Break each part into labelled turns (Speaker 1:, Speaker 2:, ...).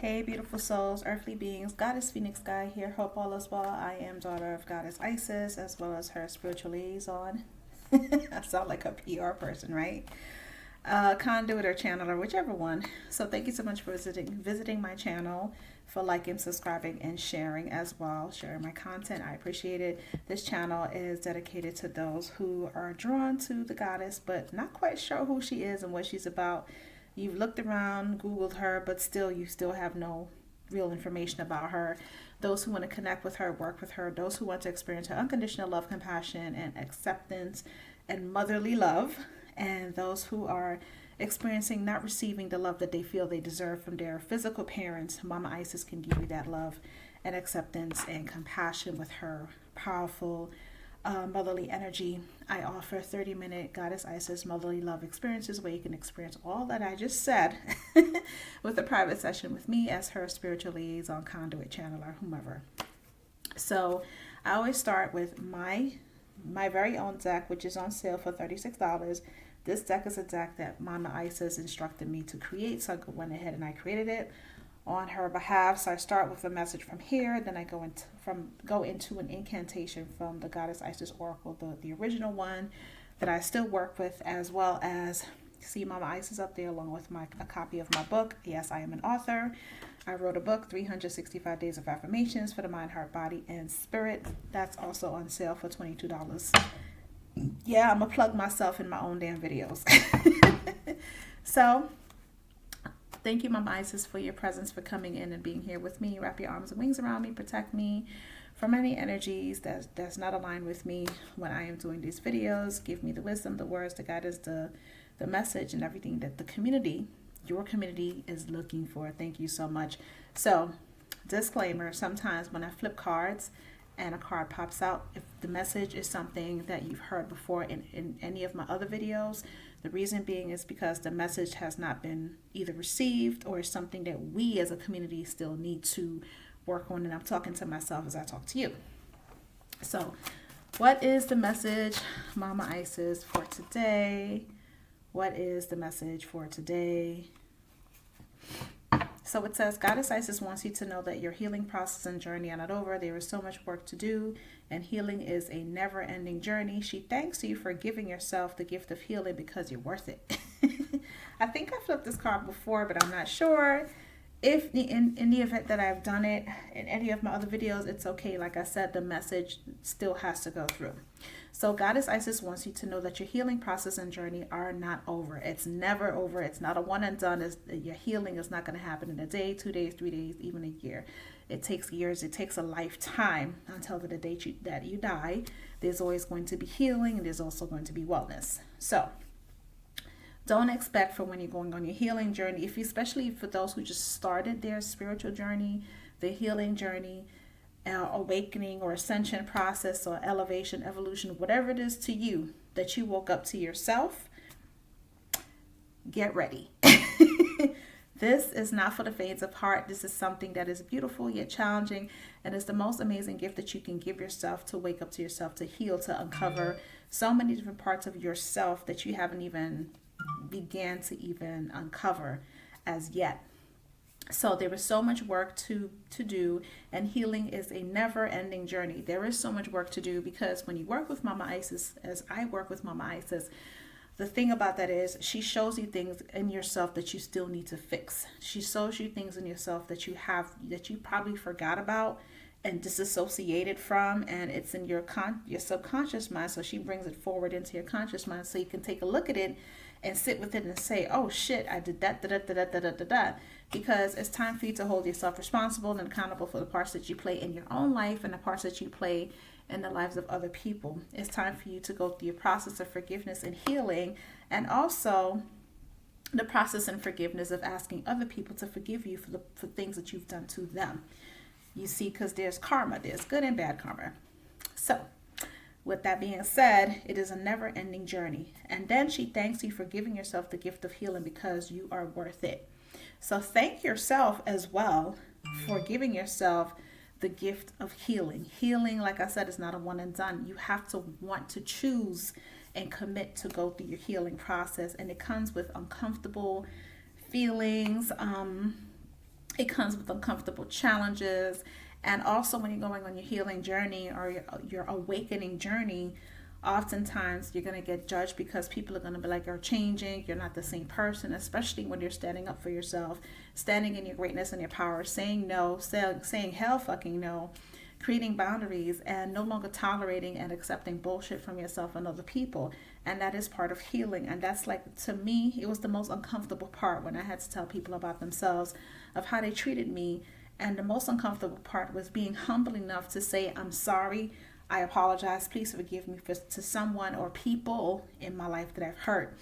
Speaker 1: Hey, beautiful souls, earthly beings, Goddess Phoenix Sky here. Hope all is well. I am daughter of Goddess Isis as well as her spiritual liaison. I sound like a PR person, right? Conduit or channeler, whichever one. So thank you so much for visiting my channel, for liking, subscribing, and sharing as well. Sharing my content, I appreciate it. This channel is dedicated to those who are drawn to the goddess, but not quite sure who she is and what she's about. You've looked around, Googled her, but you still have no real information about her. Those who want to connect with her, work with her, those who want to experience her unconditional love, compassion, and acceptance and motherly love, and those who are experiencing not receiving the love that they feel they deserve from their physical parents. Mama Isis can give you that love and acceptance and compassion with her powerful motherly energy. I offer 30-minute Goddess Isis motherly love experiences where you can experience all that I just said with a private session with me as her spiritual liaison, conduit, channeler, whomever. So I always start with my very own deck, which is on sale for $36. This deck is a deck that Mama Isis instructed me to create, so I went ahead and I created it on her behalf. So I start with a message from here, then I go into an incantation from the Goddess Isis Oracle, the original one that I still work with, as well as see Mama Isis up there along with a copy of my book. Yes, I am an author. I wrote a book, 365 Days of Affirmations for the Mind, Heart, Body, and Spirit. That's also on sale for $22. Yeah, I'm gonna plug myself in my own damn videos. So thank you, Mama Isis, for your presence, for coming in and being here with me. Wrap your arms and wings around me, protect me from any energies that's not aligned with me when I am doing these videos. Give me the wisdom, the words, the guidance, the message, and everything that your community is looking for. Thank you so much. So, disclaimer, sometimes when I flip cards and a card pops out, if the message is something that you've heard before in any of my other videos, the reason being is because the message has not been either received or is something that we as a community still need to work on. And I'm talking to myself as I talk to you. So what is the message, Mama Isis, for today? What is the message for today? So it says, Goddess Isis wants you to know that your healing process and journey are not over. There is so much work to do, and healing is a never-ending journey. She thanks you for giving yourself the gift of healing because you're worth it. I think I flipped this card before, but I'm not sure. If in the event that I've done it in any of my other videos, it's okay. Like I said, the message still has to go through. So Goddess Isis wants you to know that your healing process and journey are not over. It's never over. It's not a one and done. Your healing is not going to happen in a day, 2 days, 3 days, even a year. It takes years. It takes a lifetime until the day that you die. There's always going to be healing, and there's also going to be wellness. So don't expect for when you're going on your healing journey, especially for those who just started their spiritual journey, the healing journey, awakening or ascension process or elevation, evolution, whatever it is to you that you woke up to yourself, get ready. This is not for the faint of heart. This is something that is beautiful yet challenging, and it's the most amazing gift that you can give yourself, to wake up to yourself, to heal, to uncover so many different parts of yourself that you haven't even began to even uncover as yet. So there is so much work to do, and healing is a never-ending journey. There is so much work to do because when you work with Mama Isis, as I work with Mama Isis, the thing about that is she shows you things in yourself that you still need to fix. She shows you things in yourself that you probably forgot about and disassociated from, and it's in your subconscious mind. So she brings it forward into your conscious mind so you can take a look at it and sit with it and say, oh shit, I did that, because it's time for you to hold yourself responsible and accountable for the parts that you play in your own life and the parts that you play in the lives of other people. It's time for you to go through your process of forgiveness and healing, and also the process and forgiveness of asking other people to forgive you for things that you've done to them. You see, because there's karma, there's good and bad karma. So with that being said, it is a never-ending journey. And then she thanks you for giving yourself the gift of healing because you are worth it. So thank yourself as well for giving yourself the gift of healing. Healing, like I said, is not a one and done. You have to want to choose and commit to go through your healing process. And it comes with uncomfortable feelings. It comes with uncomfortable challenges. And also, when you're going on your healing journey or your awakening journey, oftentimes you're going to get judged because people are going to be like, you're changing, you're not the same person, especially when you're standing up for yourself, standing in your greatness and your power, saying no, saying hell fucking no, creating boundaries, and no longer tolerating and accepting bullshit from yourself and other people. And that is part of healing. And that's like, to me, it was the most uncomfortable part when I had to tell people about themselves, of how they treated me. And the most uncomfortable part was being humble enough to say, I'm sorry, I apologize, please forgive me to someone or people in my life that I've hurt.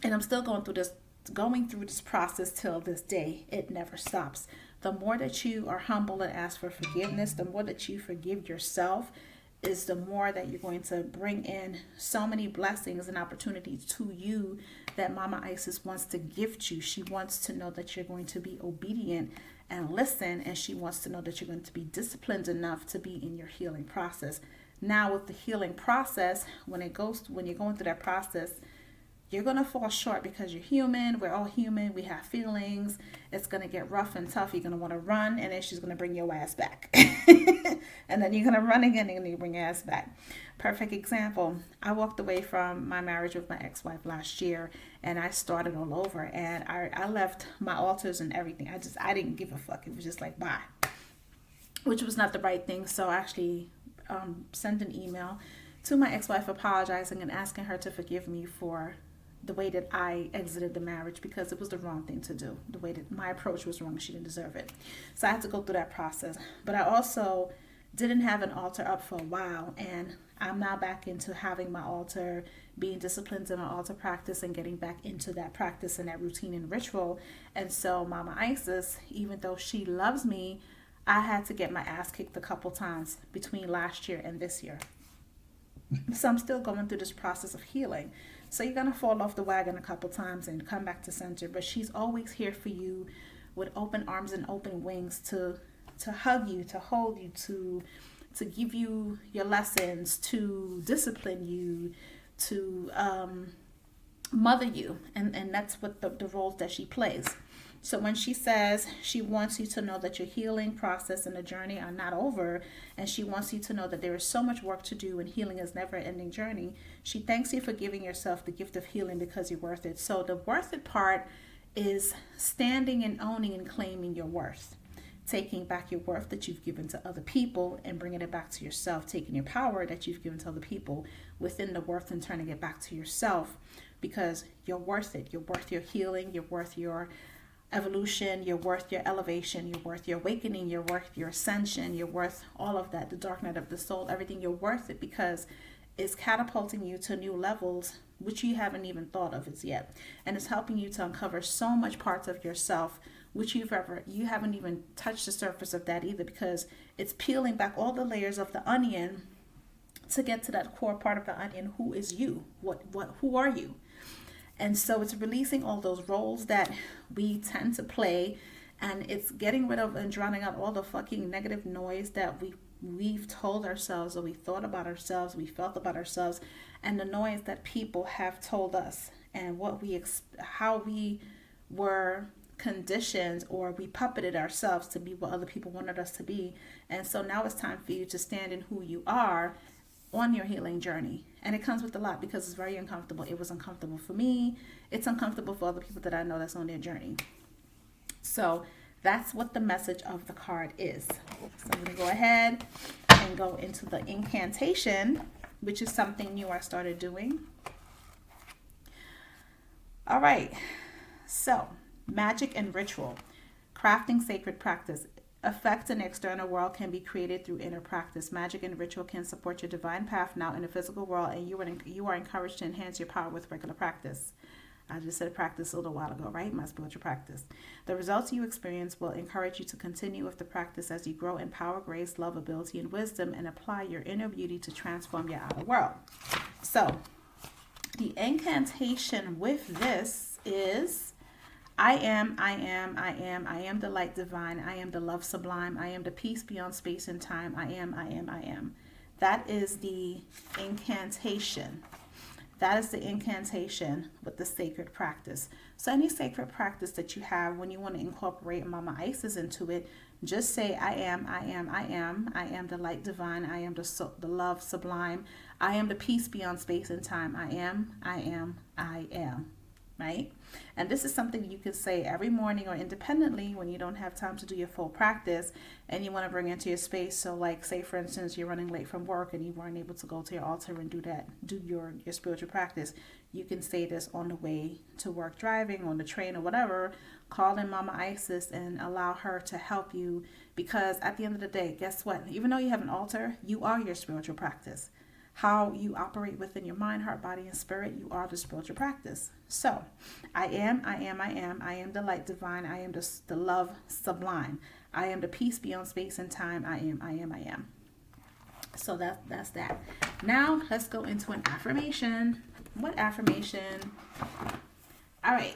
Speaker 1: And I'm still going through this process till this day. It never stops. The more that you are humble and ask for forgiveness, the more that you forgive yourself, is the more that you're going to bring in so many blessings and opportunities to you that Mama Isis wants to gift you. She wants to know that you're going to be obedient and listen, and she wants to know that you're going to be disciplined enough to be in your healing process. Now, with the healing process, when you're going through that process, you're going to fall short because you're human. We're all human. We have feelings. It's going to get rough and tough. You're going to want to run, and then she's going to bring your ass back. And then you're going to run again, and you bring your ass back. Perfect example. I walked away from my marriage with my ex-wife last year, and I started all over. And I left my altars and everything. I didn't give a fuck. It was just like, bye. Which was not the right thing. So I actually sent an email to my ex-wife apologizing and asking her to forgive me for the way that I exited the marriage, because it was the wrong thing to do. The way that my approach was wrong. She didn't deserve it. So I had to go through that process. But I also didn't have an altar up for a while, and I'm now back into having my altar, being disciplined in my altar practice, and getting back into that practice and that routine and ritual. And so Mama Isis, even though she loves me, I had to get my ass kicked a couple times between last year and this year. So I'm still going through this process of healing. So you're going to fall off the wagon a couple times and come back to center. But she's always here for you with open arms and open wings to hug you, to hold you, to give you your lessons, to discipline you, to mother you. And that's what the roles that she plays. So when she says she wants you to know that your healing process and the journey are not over, and she wants you to know that there is so much work to do and healing is never an ending journey, she thanks you for giving yourself the gift of healing because you're worth it. So the worth it part is standing and owning and claiming your worth. Taking back your worth that you've given to other people and bringing it back to yourself. Taking your power that you've given to other people within the worth and turning it back to yourself, because you're worth it. You're worth your healing. You're worth your evolution. You're worth your elevation. You're worth your awakening. You're worth your ascension. You're worth all of that. The dark night of the soul, everything. You're worth it because it's catapulting you to new levels which you haven't even thought of as yet. And it's helping you to uncover so much parts of yourself which you haven't even touched the surface of that either, because it's peeling back all the layers of the onion to get to that core part of the onion. Who is you? Who are you? And so it's releasing all those roles that we tend to play, and it's getting rid of and drowning out all the fucking negative noise that we've told ourselves, or we thought about ourselves, we felt about ourselves, and the noise that people have told us, and how we were conditioned, or we puppeted ourselves to be what other people wanted us to be. And so now it's time for you to stand in who you are on your healing journey. And it comes with a lot because it's very uncomfortable. It was uncomfortable for me. It's uncomfortable for other people that I know that's on their journey. So that's what the message of the card is. So I'm going to go ahead and go into the incantation, which is something new I started doing. All right. So magic and ritual, crafting sacred practice. Effect in the external world can be created through inner practice. Magic and ritual can support your divine path now in the physical world, and you are encouraged to enhance your power with regular practice. I just said practice a little while ago, right? My spiritual practice. The results you experience will encourage you to continue with the practice as you grow in power, grace, love, ability, and wisdom, and apply your inner beauty to transform your outer world. So the incantation with this is: I am the light divine. I am the love sublime. I am the peace beyond space and time. I am. That is the incantation. That is the incantation with the sacred practice. So any sacred practice that you have, when you want to incorporate Mama Isis into it, just say, I am, I am, I am. I am the light divine. I am the love sublime. I am the peace beyond space and time. I am, I am, I am. Right? And this is something you can say every morning or independently when you don't have time to do your full practice and you want to bring into your space. So like, say for instance, you're running late from work and you weren't able to go to your altar and do your spiritual practice. You can say this on the way to work, driving, on the train or whatever. Call in Mama Isis and allow her to help you, because at the end of the day, guess what? Even though you have an altar, you are your spiritual practice. How you operate within your mind, heart, body, and spirit, you are the spiritual practice. So, I am, I am, I am. I am the light divine. I am the love sublime. I am the peace beyond space and time. I am, I am, I am. So that's that. Now, let's go into an affirmation. What affirmation? All right.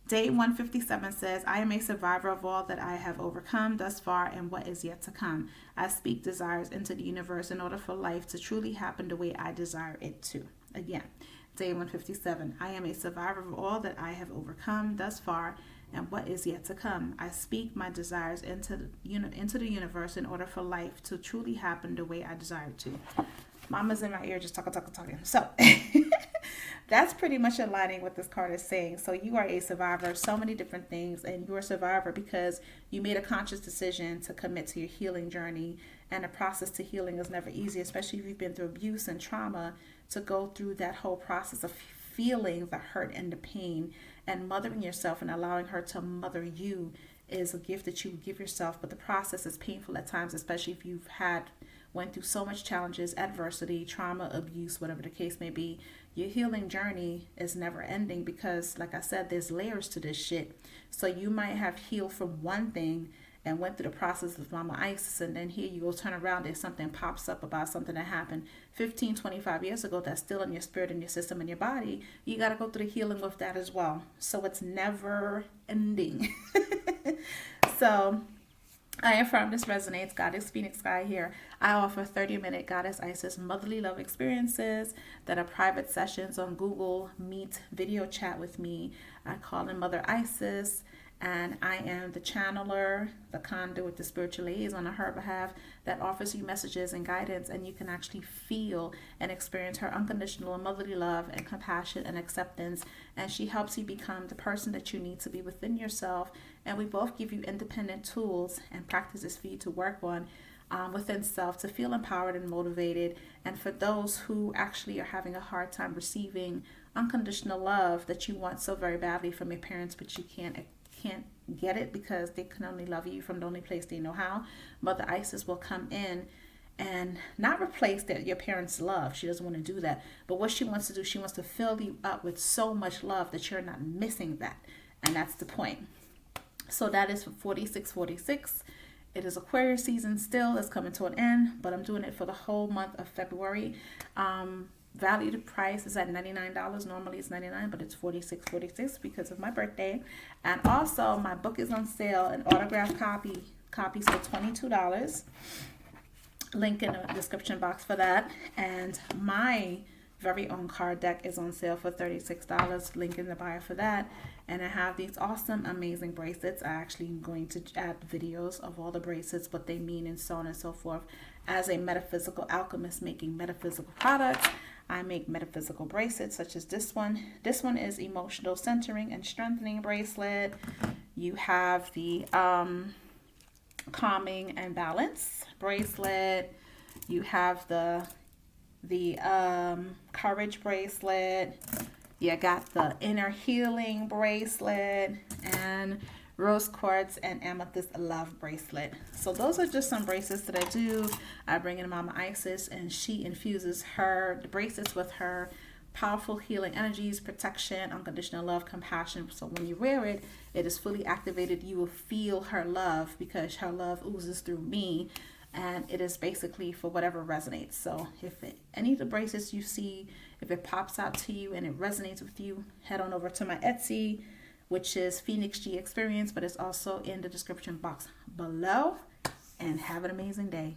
Speaker 1: Day 157 says, I am a survivor of all that I have overcome thus far and what is yet to come. I speak desires into the universe in order for life to truly happen the way I desire it to. Again, day 157. I am a survivor of all that I have overcome thus far and what is yet to come. I speak my desires into the universe in order for life to truly happen the way I desire it to. Mama's in my ear just talking. So that's pretty much aligning what this card is saying. So you are a survivor of so many different things, and you're a survivor because you made a conscious decision to commit to your healing journey. And the process to healing is never easy, especially if you've been through abuse and trauma. To go through that whole process of feeling the hurt and the pain and mothering yourself and allowing her to mother you is a gift that you give yourself. But the process is painful at times, especially if you've went through so much challenges, adversity, trauma, abuse, whatever the case may be. Your healing journey is never ending because, like I said, there's layers to this shit. So you might have healed from one thing and went through the process of Mama Isis, and then here you go turn around, there's something pops up about something that happened 15, 25 years ago that's still in your spirit and your system and your body. You got to go through the healing with that as well. So it's never ending. So I affirm this resonates. Goddess Phoenix Sky here. I offer 30-minute Goddess Isis motherly love experiences that are private sessions on Google Meet video chat with me. I call in Mother Isis, and I am the channeler, the conduit, the spiritual liaison on her behalf that offers you messages and guidance, and you can actually feel and experience her unconditional motherly love and compassion and acceptance, and she helps you become the person that you need to be within yourself. And we both give you independent tools and practices for you to work on within self to feel empowered and motivated. And for those who actually are having a hard time receiving unconditional love that you want so very badly from your parents, but you can't get it because they can only love you from the only place they know how, Mother Isis will come in and not replace your parents' love. She doesn't want to do that. But what she wants to do, she wants to fill you up with so much love that you're not missing that. And that's the point. So that is for 4646. It is Aquarius season still. It's coming to an end, but I'm doing it for the whole month of February. Valued price is at $99. Normally it's $99, but it's $46.46 because of my birthday. And also my book is on sale, an autographed copies for $22. Link in the description box for that. And my very own card deck is on sale for $36. Link in the bio for that. And I have these awesome, amazing bracelets. I actually am going to add videos of all the bracelets, what they mean, and so on and so forth. As a metaphysical alchemist making metaphysical products, I make metaphysical bracelets such as this one. This one is emotional centering and strengthening bracelet. You have the calming and balance bracelet. You have the courage bracelet. You got the inner healing bracelet and rose quartz and amethyst love bracelet. So those are just some bracelets that I do. I bring in Mama Isis and she infuses the bracelets with her powerful healing energies, protection, unconditional love, compassion. So when you wear it, it is fully activated. You will feel her love because her love oozes through me. And it is basically for whatever resonates. So if any of the bracelets you see, if it pops out to you and it resonates with you, head on over to my Etsy, which is Phoenix G Experience, but it's also in the description box below. And have an amazing day.